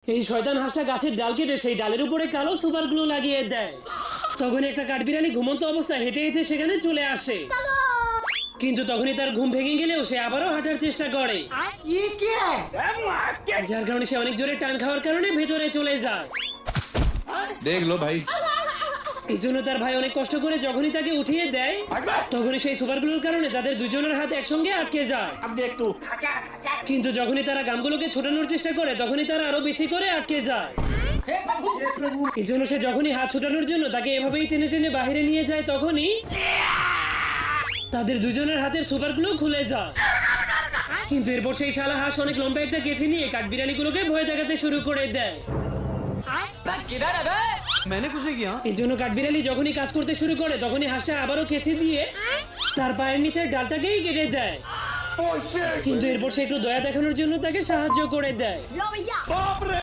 এই শয়তান হাঁসটা গাছের ডাল কেটে সেই ডালের উপরে কালো সুপার গ্লু লাগিয়ে দেয়। তখন একটা কাঠবিড়ালি ঘুমন্ত অবস্থায় হেঁটে হেঁটে সেখানে চলে আসে, কিন্তু তখনই তার ঘুম ভেঙে গেলেও সে আবারও হাঁটার চেষ্টা করে, যার কারণে সে অনেক জোরে টান খাওয়ার কারণে ভেতরে চলে যায়। দেখ লো ভাই, এই জন্য তার ভাই অনেক কষ্ট করে যখনই তাকে উঠিয়ে দেয়, তখনই সেই সুপারগুলোর কারণে তাদের দুজনের হাত একসঙ্গে আটকে যায়। কিন্তু যখনই তারা গামগুলোকে ছোটানোর চেষ্টা করে তখনই তারা আরো বেশি করে আটকে যায়। এই জন্য সে যখনই হাত ছোটানোর জন্য তাকে এভাবেই টেনে টেনে বাইরে নিয়ে যায়, তখনই তাদের দুজনের হাতের সুপারগুলো খুলে যায়। কিন্তু এরপর সেই শালা হাঁস অনেক লম্বা একটা কেচি নিয়ে কাঠবিড়ালিগুলোকে ভয় দেখাতে শুরু করে দেয়। मैंने कुछ नहीं किया। এই জন্য কাঠবিড়ালি যখনই কাজ করতে শুরু করে তখনই হাঁসটা আবারও কেচি দিয়ে তার পায়ের নিচের ডালটাকেই কেটে দেয়। কিন্তু এরপর সে একটু দয়া দেখানোর জন্য তাকে সাহায্য করে দেয়।